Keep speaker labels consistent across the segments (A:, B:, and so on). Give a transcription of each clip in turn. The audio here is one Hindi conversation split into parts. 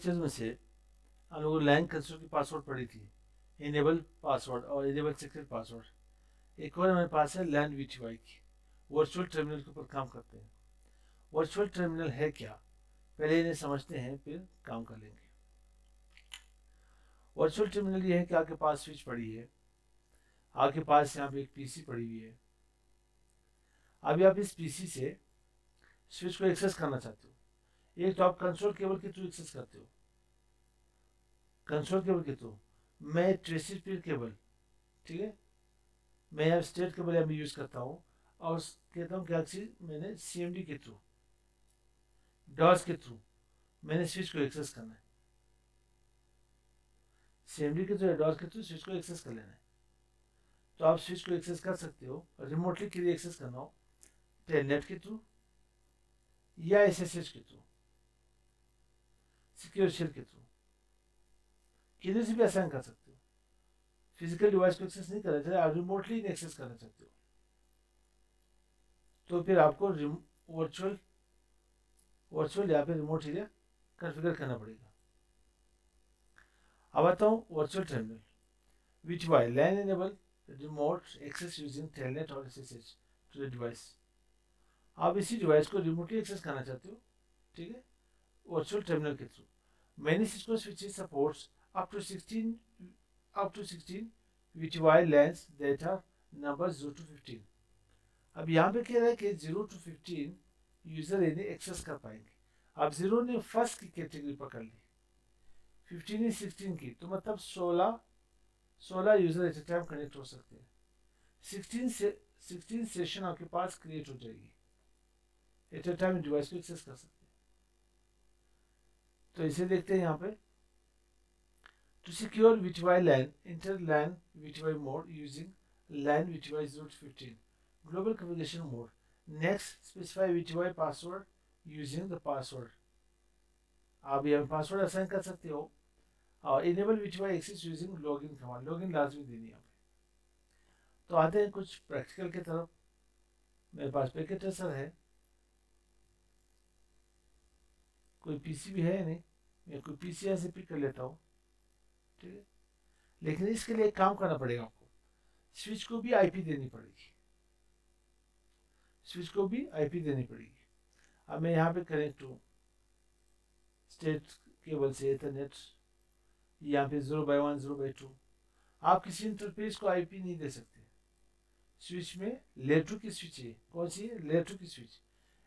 A: लेक्चर्स में से हम लोगों ने लैन कंसोल की पासवर्ड पढ़ी थी, इनेबल पासवर्ड और इनेबल सीक्रेट पासवर्ड। एक और हमारे पास है लैन वीटीवाई की, वर्चुअल टर्मिनल के ऊपर काम करते हैं। वर्चुअल टर्मिनल है क्या, पहले इन्हें समझते हैं फिर काम कर लेंगे। वर्चुअल टर्मिनल ये है कि आपके पास स्विच पड़ी है, आपके पास यहाँ पे एक पीसी पड़ी हुई है। अभी आप इस पीसी से स्विच को एक्सेस करना चाहते हो। एक तो आप कंसोल केबल के थ्रू एक्सेस करते हो, कंसोल केबल के थ्रू। मैं ट्रेसी स्पीड केबल, ठीक है, मैं यहाँ स्टेट केबल यहाँ यूज करता हूँ और कहता हूँ क्या चीज, मैंने सीएमडी के थ्रू, डॉस के थ्रू मैंने स्विच को एक्सेस करना है। सीएमडी के थ्रू, डॉस के थ्रू स्विच को एक्सेस कर लेना है। तो आप स्विच को एक्सेस कर सकते हो, रिमोटली के लिए एक्सेस करना हो टेलनेट के थ्रू या एसएसएच के थ्रू, सिक्योर शेल के थ्रू, किधर से भी असाइन कर सकते हो। फिजिकल डिवाइस को एक्सेस नहीं करना चाहते, आप रिमोटली एक्सेस करना चाहते हो, तो फिर आपको वर्चुअल यहाँ पे रिमोट एरिया कॉन्फ़िगर करना पड़ेगा। अब आता हूँ virtual terminal VTY line enable remote access using telnet और एसएसएच टू द डिवाइस। आप इसी डिवाइस को रिमोटली एक्सेस करना चाहते हो, ठीक है, वर्चुअल टर्मिनल के through. Many Cisco switches supports up to 16 VTY LANs that are numbers 0 to 15। अब यहाँ पे कह रहा है कि 0 to 15 यूजर इन्हें एक्सेस कर पाएंगे। अब 0 ने फर्स्ट की कैटेगरी पकड़ ली, 15 ने 16 की, तो मतलब 16 user eight a time connect हो सकते हैं। 16 सेशन आपके पास क्रिएट हो जाएगी, एट ए टाइम डिवाइस को एक्सेस कर सकते हैं। तो इसे देखते हैं यहाँ पे, to secure VTY line enter line VTY mode using line VTY 0 to 15 global communication mode. Next specify VTY password using the password. आप यहाँ पासवर्ड असाइन कर सकते हो और enable VTY access using login command, login लाजमी देनी है यहाँ पे। तो आते हैं कुछ प्रैक्टिकल की तरफ। मेरे पास पैकेट ट्रेसर है, कोई पीसी भी है नहीं, मैं कोई पीसी ऐसे पिक कर लेता हूँ, ठीक है। लेकिन इसके लिए एक काम करना पड़ेगा आपको, स्विच को भी आईपी देनी पड़ेगी, स्विच को भी आईपी देनी पड़ेगी। अब मैं यहाँ पे कनेक्ट हूँ स्टेट केबल से एथरनेट, यहाँ पे 0/1 0/2। आप किसी इंटरफेस को आईपी नहीं दे सकते। स्विच में लेयर 2 की स्विच है, कौन सी है, लेयर 2 की स्विच।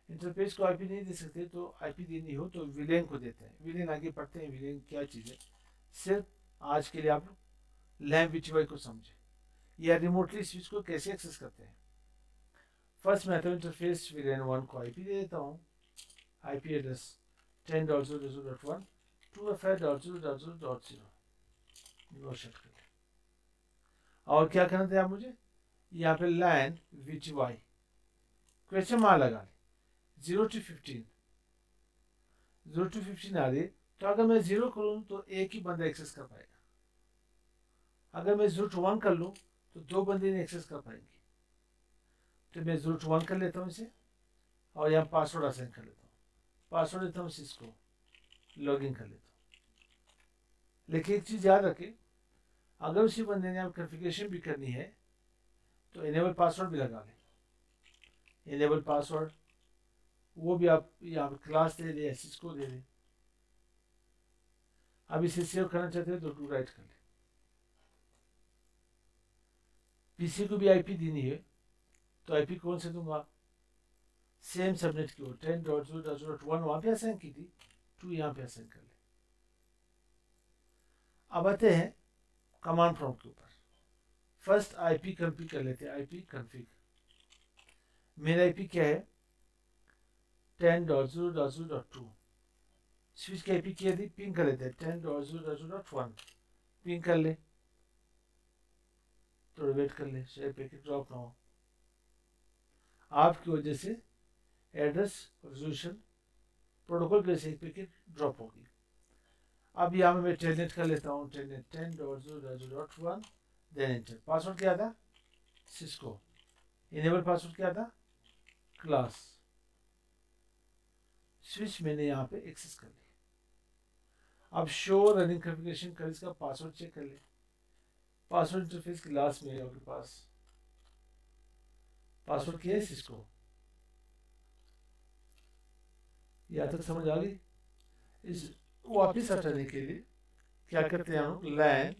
A: इंटरफेस को आईपी नहीं दे सकते, तो आईपी देनी हो तो विलेन को देते हैं। विलेन आगे पढ़ते हैं, विलेन क्या चीज़ है। सिर्फ आज के लिए आप लैन वीटीवाई को समझे या रिमोटली स्विच को कैसे एक्सेस करते हैं। फर्स्ट मैं तो इंटरफेस विलेन 1 को आईपी दे देता हूँ, आईपी एड्रेस 10.0.0.1 2FI.0.0.0 नेगोशिएट कर लें। और क्या करना था आप मुझे, यहाँ पे लैन वीटीवाई क्वेश्चन मार्क लगा ले, 0 to 15 आ रही है, तो अगर मैं 0 करूँ तो एक ही बंदा एक्सेस कर पाएगा। अगर मैं 0 to 1 कर लूँ तो 2 बंदे नहीं एक्सेस कर पाएंगे। तो मैं 0 to 1 कर लेता हूँ इसे और यहाँ पासवर्ड असाइन कर लेता हूँ, पासवर्ड देता हूँ इसको, लॉगिन कर लेता हूँ। लेकिन एक चीज़ याद रखें, अगर उसी बंदे ने आप कॉन्फ़िगरेशन भी करनी है तो इनेबल पासवर्ड भी लगा लें। इनेबल पासवर्ड वो भी आप यहाँ पे क्लास दे दें, सिस्को दे दें। अब इसे सेव करना चाहते हैं तो टू राइट कर लें। पीसी को भी आईपी देनी है, तो आईपी कौन से दूंगा, सेम सबनेट की हो, 10.0.0.1 वहाँ पे असाइन की थी, 2 यहाँ पे असाइन कर ले। अब आते हैं कमांड प्रॉम्प्ट के ऊपर। फर्स्ट आईपी कॉन्फ़िग कर लेते हैं, आईपी कॉन्फ़िग। मेरा आईपी क्या है, 10.0.0.2। स्विच की आईपी क्या थी, पिंग कर लेते हैं 10.0.0.1, पिंग कर ले, थोड़ा वेट कर ले, शायद पैकेट ड्रॉप ना हो। आपकी वजह से एड्रेस रेजोल्यूशन प्रोटोकॉल की वजह से पैकेट ड्रॉप होगी। अब यहाँ मैं टेलनेट कर लेता हूँ, टेलनेट 10.0.0.1, देन एंटर। पासवर्ड क्या था, सिस्को। इनेबल पासवर्ड क्या था, क्लास। स्विच मैंने यहाँ पे एक्सेस कर ली। अब शो रनिंग कॉन्फ़िगरेशन कर इसका पासवर्ड चेक कर ले। पासवर्ड इंटरफेस के लास्ट में है आपके पास पासवर्ड क्या है इसको, यहाँ तक समझ आ गई। इस वापिस हटाने के लिए क्या करते हैं हम लोग, LAN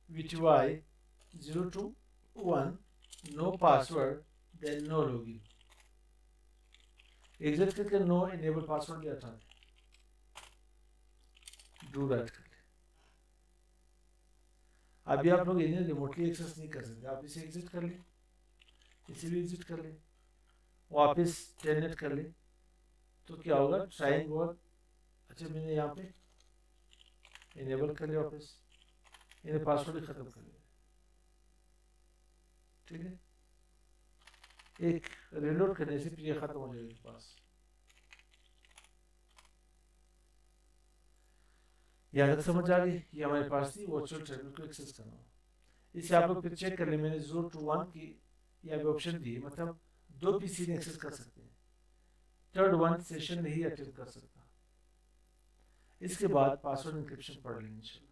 A: vty 021 no password then no login, exit करके नो इनेबल पासवर्ड भी हटा दें, डू राइट कर ले। अभी आप लोग इन्हें रिमोटली एक्सेस नहीं कर सकते, आप इसे एग्जिट कर ले, इसे भी एग्जिट कर ले, वापस टेलनेट कर ले, तो क्या होगा, ट्राइंग होगा। अच्छा मैंने यहाँ पे इनेबल कर लिया वापस, इन्हें पासवर्ड ही खत्म कर लिया, ठीक है। एक रीलोड करने से फिर ये खत्म हो जाएगा पास। यहाँ तक समझ आ गई। ये हमारे पास थी वर्चुअल टर्मिनल को एक्सेस करना। इसे आप लोग फिर चेक कर ले, मैंने 0 to 1 की यहाँ पे ऑप्शन दी, मतलब 2 पीसी ने एक्सेस कर सकते हैं, थर्ड वन सेशन नहीं अटेंड कर सकता। इसके बाद पासवर्ड इंक्रिप्शन पढ़ लेंगे इंशाल्लाह।